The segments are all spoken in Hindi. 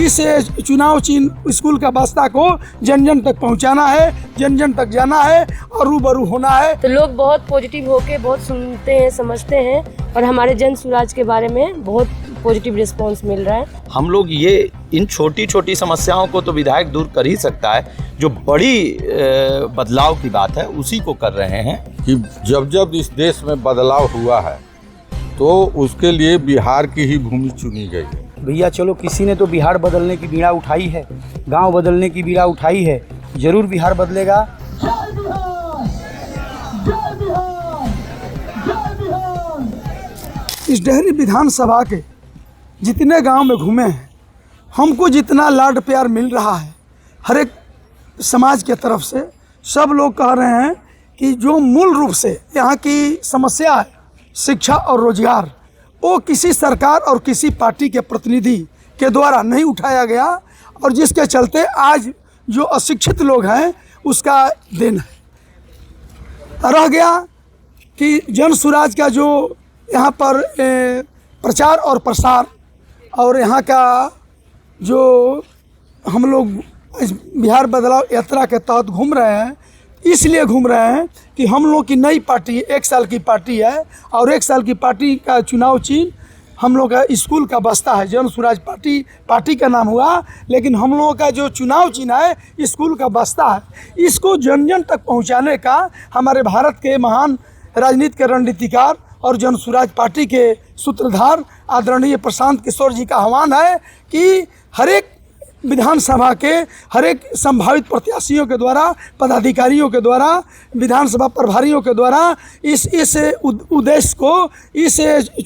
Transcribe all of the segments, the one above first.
इस चुनाव चिन्ह स्कूल का बस्ता को जन जन तक पहुंचाना है, जन जन तक जाना है और रूबरू होना है। तो लोग बहुत पॉजिटिव होके बहुत सुनते हैं, समझते हैं और हमारे जन सुराज के बारे में बहुत पॉजिटिव रिस्पांस मिल रहा है। हम लोग ये इन छोटी छोटी समस्याओं को तो विधायक दूर कर ही सकता है, जो बड़ी बदलाव की बात है उसी को कर रहे हैं। कि जब जब इस देश में बदलाव हुआ है तो उसके लिए बिहार की ही भूमि चुनी गई। भैया चलो, किसी ने तो बिहार बदलने की बीड़ा उठाई है, गांव बदलने की बीड़ा उठाई है, जरूर बिहार बदलेगा। इस डेहरी विधानसभा के जितने गांव में घूमे हैं, हमको जितना लाड प्यार मिल रहा है हर एक समाज के तरफ से, सब लोग कह रहे हैं कि जो मूल रूप से यहाँ की समस्या है शिक्षा और रोजगार, वो किसी सरकार और किसी पार्टी के प्रतिनिधि के द्वारा नहीं उठाया गया और जिसके चलते आज जो अशिक्षित लोग हैं उसका देन है। रह गया कि जन सुराज का जो यहाँ पर प्रचार और प्रसार और यहाँ का जो हम लोग बिहार बदलाव यात्रा के तहत घूम रहे हैं, इसलिए घूम रहे हैं कि हम लोग की नई पार्टी 1 साल की पार्टी है और 1 साल की पार्टी का चुनाव चिन्ह हम लोग का स्कूल का बस्ता है। जन सुराज पार्टी का नाम हुआ, लेकिन हम लोगों का जो चुनाव चिन्ह है स्कूल का बस्ता है। इसको जन जन तक पहुंचाने का हमारे भारत के महान राजनीति के रणनीतिकार और जन सुराज पार्टी के सूत्रधार आदरणीय प्रशांत किशोर जी का आह्वान है कि हर एक विधानसभा के हर एक संभावित प्रत्याशियों के द्वारा, पदाधिकारियों के द्वारा, विधानसभा प्रभारियों के द्वारा इस उद्देश्य को, इस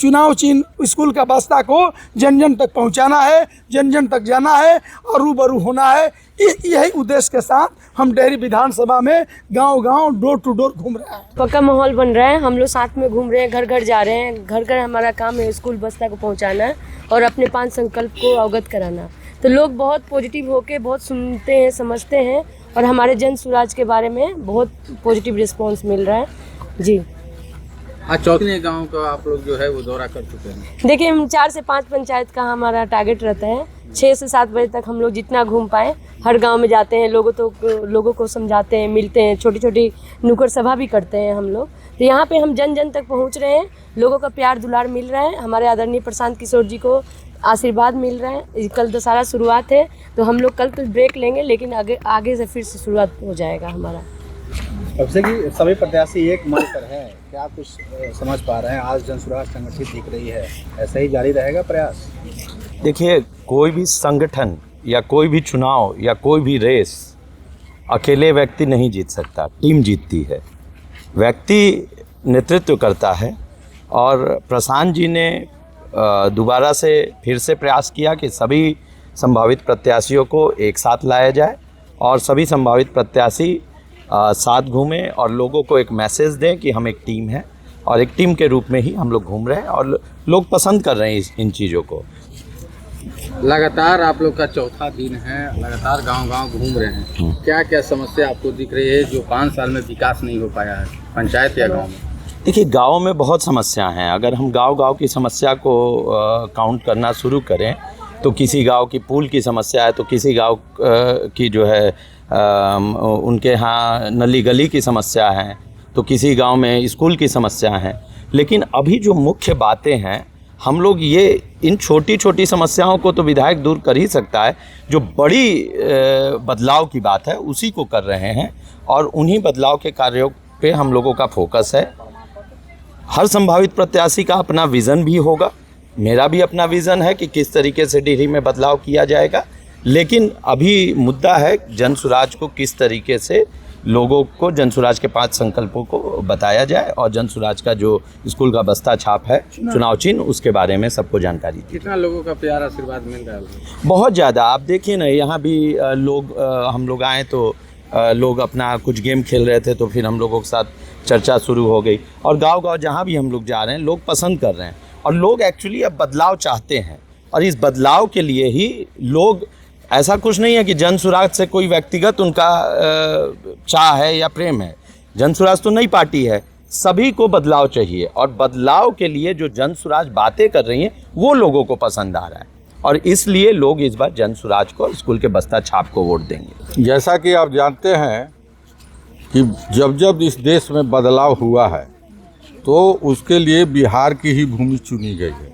चुनाव चिन्ह स्कूल का बस्ता को जन जन तक पहुंचाना है, जन जन तक जाना है और रूबरू होना है। यही उद्देश्य के साथ हम डेहरी विधानसभा में गांव-गांव, डोर टू डोर घूम रहे हैं। पक्का माहौल बन रहा है, हम लोग साथ में घूम रहे हैं, घर घर जा रहे हैं। घर घर हमारा काम है स्कूल बस्ता को पहुँचाना है और अपने 5 संकल्प को अवगत कराना। तो लोग बहुत पॉजिटिव होके बहुत सुनते हैं, समझते हैं और हमारे जन सुराज के बारे में बहुत पॉजिटिव रिस्पांस मिल रहा है। जी हाँ, चौथे गांव का आप लोग जो है वो दौरा कर चुके हैं। देखिए, हम 4 से 5 पंचायत का हमारा टारगेट रहता है। 6 से 7 बजे तक हम लोग जितना घूम पाए हर गांव में जाते हैं, लोगों को समझाते हैं, मिलते हैं, छोटी छोटी नुक्कड़ सभा भी करते हैं हम लोग। तो यहाँ पे हम जन जन तक पहुँच रहे हैं, लोगों का प्यार दुलार मिल रहा है, हमारे आदरणीय प्रशांत किशोर जी को आशीर्वाद मिल रहा है। कल दशहरा शुरुआत है तो हम लोग कल तो ब्रेक लेंगे, लेकिन आगे से फिर से शुरुआत हो जाएगा हमारा। अब से कि सभी प्रत्याशी एक मंच पर हैं, क्या आप कुछ समझ पा रहे हैं? आज जन सुराज संगठित दिख रही है, ऐसा ही जारी रहेगा प्रयास? देखिए, कोई भी संगठन या कोई भी चुनाव या कोई भी रेस अकेले व्यक्ति नहीं जीत सकता, टीम जीतती है। व्यक्ति नेतृत्व करता है और प्रशांत जी ने दोबारा से फिर से प्रयास किया कि सभी संभावित प्रत्याशियों को एक साथ लाया जाए और सभी संभावित प्रत्याशी साथ घूमें और लोगों को एक मैसेज दें कि हम एक टीम है और एक टीम के रूप में ही हम लोग घूम रहे हैं और लोग पसंद कर रहे हैं इन चीज़ों को। लगातार आप लोग का चौथा दिन है, लगातार गांव-गांव घूम रहे हैं, क्या क्या समस्या आपको दिख रही है जो 5 साल में विकास नहीं हो पाया है पंचायत या गाँव में? देखिए, गांव में बहुत समस्या हैं। अगर हम गांव-गांव की समस्या को काउंट करना शुरू करें तो किसी गांव की पुल की समस्या है, तो किसी गांव की जो है उनके यहाँ नली गली की समस्या है, तो किसी गांव में स्कूल की समस्या है। लेकिन अभी जो मुख्य बातें हैं, हम लोग ये इन छोटी छोटी समस्याओं को तो विधायक दूर कर ही सकता है, जो बड़ी बदलाव की बात है उसी को कर रहे हैं और उन्हीं बदलाव के कार्यों पे हम लोगों का फोकस है। हर संभावित प्रत्याशी का अपना विज़न भी होगा, मेरा भी अपना विज़न है कि किस तरीके से डेहरी में बदलाव किया जाएगा, लेकिन अभी मुद्दा है जन सुराज को किस तरीके से लोगों को जन सुराज के 5 संकल्पों को बताया जाए और जन सुराज का जो स्कूल का बस्ता छाप है चुनाव चिन्ह, उसके बारे में सबको जानकारी दी। कितना लोगों का प्यार आशीर्वाद मिल रहा है? बहुत ज़्यादा। आप देखिए ना, यहाँ भी हम लोग आए तो लोग अपना कुछ गेम खेल रहे थे, तो फिर हम लोगों के साथ चर्चा शुरू हो गई और गांव-गांव जहाँ भी हम लोग जा रहे हैं लोग पसंद कर रहे हैं और लोग एक्चुअली अब बदलाव चाहते हैं और इस बदलाव के लिए ही लोग, ऐसा कुछ नहीं है कि जन सुराज से कोई व्यक्तिगत उनका चाह है या प्रेम है। जन सुराज तो नई पार्टी है, सभी को बदलाव चाहिए और बदलाव के लिए जो जन सुराज बातें कर रही हैं वो लोगों को पसंद आ रहा है और इसलिए लोग इस बार जन सुराज को, स्कूल के बस्ता छाप को वोट देंगे। जैसा कि आप जानते हैं कि जब जब इस देश में बदलाव हुआ है तो उसके लिए बिहार की ही भूमि चुनी गई है।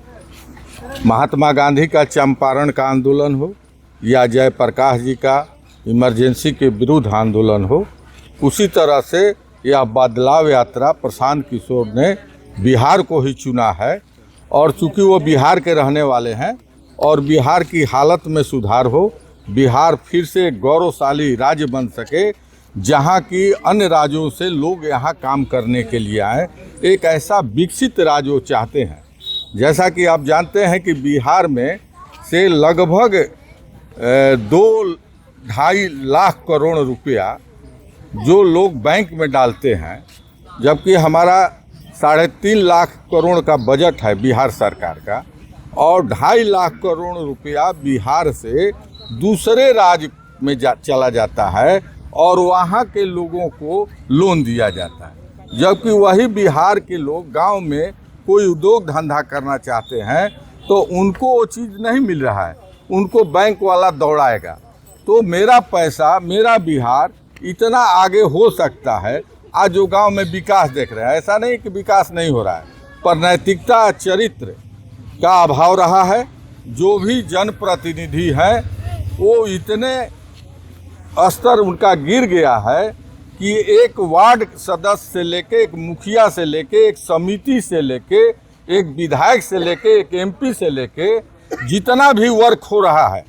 महात्मा गांधी का चंपारण का आंदोलन हो या जयप्रकाश जी का इमरजेंसी के विरुद्ध आंदोलन हो, उसी तरह से यह बदलाव यात्रा प्रशांत किशोर ने बिहार को ही चुना है। और चूँकि वो बिहार के रहने वाले हैं और बिहार की हालत में सुधार हो, बिहार फिर से गौरवशाली राज्य बन सके, जहाँ की अन्य राज्यों से लोग यहाँ काम करने के लिए आए, एक ऐसा विकसित राज्य वो चाहते हैं। जैसा कि आप जानते हैं कि बिहार में से लगभग 2-2.5 लाख करोड़ रुपया जो लोग बैंक में डालते हैं, जबकि हमारा 3.5 लाख करोड़ का बजट है बिहार सरकार का, और 2.5 लाख करोड़ रुपया बिहार से दूसरे राज्य में चला जाता है और वहाँ के लोगों को लोन दिया जाता है। जबकि वही बिहार के लोग गांव में कोई उद्योग धंधा करना चाहते हैं तो उनको वो चीज़ नहीं मिल रहा है, उनको बैंक वाला दौड़ाएगा। तो मेरा पैसा, मेरा बिहार इतना आगे हो सकता है। आज जो गांव में विकास देख रहे हैं, ऐसा नहीं कि विकास नहीं हो रहा है, पर नैतिकता, चरित्र का अभाव रहा है। जो भी जनप्रतिनिधि हैं वो इतने स्तर उनका गिर गया है कि एक वार्ड सदस्य से लेके, एक मुखिया से लेके, एक समिति से लेके, एक विधायक से लेके, एक एमपी से लेके, जितना भी वर्क हो रहा है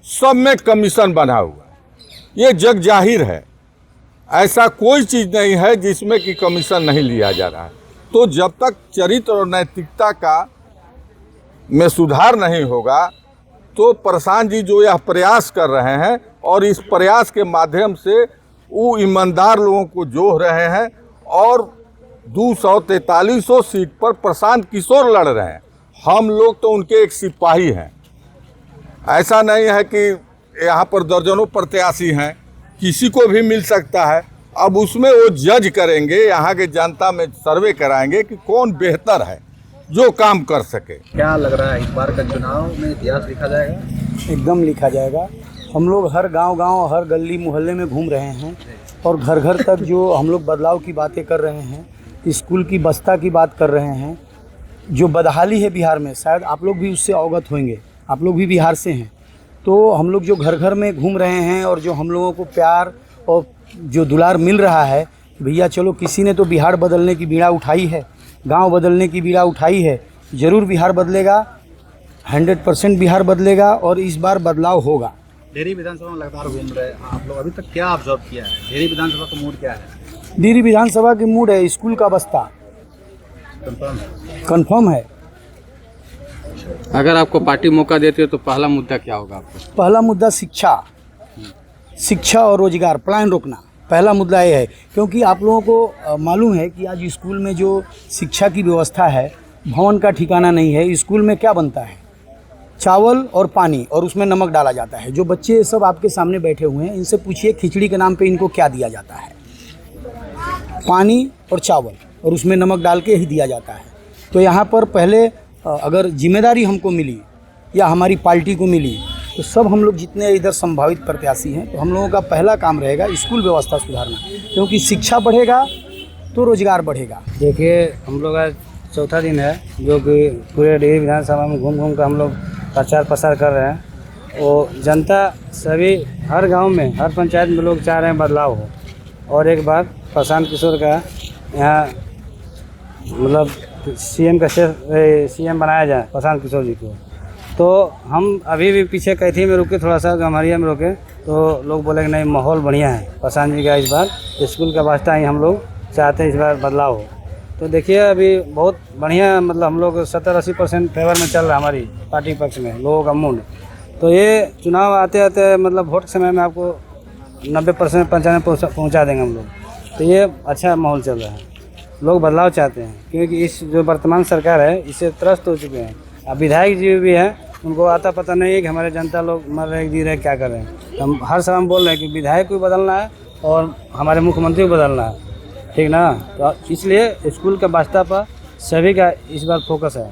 सब में कमीशन बना हुआ है। ये जग जाहिर है, ऐसा कोई चीज़ नहीं है जिसमें कि कमीशन नहीं लिया जा रहा है। तो जब तक चरित्र और नैतिकता का में सुधार नहीं होगा तो प्रशांत जी जो यह प्रयास कर रहे हैं और इस प्रयास के माध्यम से वो ईमानदार लोगों को जोड़ रहे हैं और 243 सीट पर प्रशांत किशोर लड़ रहे हैं। हम लोग तो उनके एक सिपाही हैं। ऐसा नहीं है कि यहाँ पर दर्जनों प्रत्याशी हैं, किसी को भी मिल सकता है। अब उसमें वो जज करेंगे, यहाँ के जनता में सर्वे कराएंगे कि कौन बेहतर है जो काम कर सके। क्या लग रहा है इस बार का चुनाव में इतिहास लिखा जाएगा? एकदम लिखा जाएगा। हम लोग हर गांव, हर गली मोहल्ले में घूम रहे हैं और घर घर तक जो हम लोग बदलाव की बातें कर रहे हैं, स्कूल की बस्ता की बात कर रहे हैं। जो बदहाली है बिहार में, शायद आप लोग भी उससे अवगत होंगे, आप लोग भी बिहार से हैं। तो हम लोग जो घर घर में घूम रहे हैं और जो हम लोगों को प्यार और जो दुलार मिल रहा है, भैया चलो किसी ने तो बिहार बदलने की बीड़ा उठाई है, गांव बदलने की बीड़ा उठाई है। ज़रूर बिहार बदलेगा, 100% बिहार बदलेगा और इस बार बदलाव होगा। डेहरी विधानसभा में लगातार घूम रहे हैं आप लोग, अभी तक क्या ऑब्जर्व किया है? डेहरी विधानसभा का मूड क्या है? डेहरी विधानसभा की मूड है स्कूल का बस्ता, कंफर्म है। अगर आपको पार्टी मौका देती है तो पहला मुद्दा क्या होगा आपको? पहला मुद्दा शिक्षा और रोजगार, पलायन रोकना पहला मुद्दा ये है। क्योंकि आप लोगों को मालूम है कि आज स्कूल में जो शिक्षा की व्यवस्था है, भवन का ठिकाना नहीं है। स्कूल में क्या बनता है? चावल और पानी, और उसमें नमक डाला जाता है। जो बच्चे सब आपके सामने बैठे हुए हैं, इनसे पूछिए खिचड़ी के नाम पे इनको क्या दिया जाता है? पानी और चावल, और उसमें नमक डाल के ही दिया जाता है। तो यहाँ पर पहले अगर जिम्मेदारी हमको मिली या हमारी पार्टी को मिली तो सब हम लोग जितने इधर संभावित प्रत्याशी हैं, तो हम लोगों का पहला काम रहेगा स्कूल व्यवस्था सुधारना। क्योंकि शिक्षा बढ़ेगा तो रोजगार बढ़ेगा। देखिए, हम लोग आज चौथा दिन है जो कि पूरे डेहरी विधानसभा में घूम घूम कर हम लोग प्रचार प्रसार कर रहे हैं। और जनता सभी हर गांव में, हर पंचायत में लोग चाह रहे हैं बदलाव हो और एक बार प्रशांत किशोर का यहाँ मतलब सीएम बनाया जाए, प्रशांत किशोर जी को। तो हम अभी भी पीछे कैथी में रुके, थोड़ा सा गम्हरिया में रुके, तो लोग बोले कि नहीं माहौल बढ़िया है प्रशांत जी का। इस बार स्कूल का वास्ता ही हम लोग चाहते हैं इस बार बदलाव हो। तो देखिए अभी बहुत बढ़िया, मतलब हम लोग 70-80% फेवर में चल रहा है हमारी पार्टी पक्ष में लोगों का मूड। तो ये चुनाव आते आते मतलब वोट समय में आपको 90% 95% पहुँचा देंगे हम लोग। तो ये अच्छा माहौल चल रहा है, लोग बदलाव चाहते हैं। क्योंकि इस जो वर्तमान सरकार है इससे त्रस्त हो चुके हैं। अब विधायक जी भी हैं, उनको आता पता नहीं है कि हमारे जनता लोग मर रहे, जी रहे, क्या कर रहे हैं। हम हर समय हम बोल रहे हैं कि विधायक को बदलना है और हमारे मुख्यमंत्री को बदलना है, ठीक ना। तो इसलिए स्कूल के वास्ता पर सभी का इस बार फोकस है।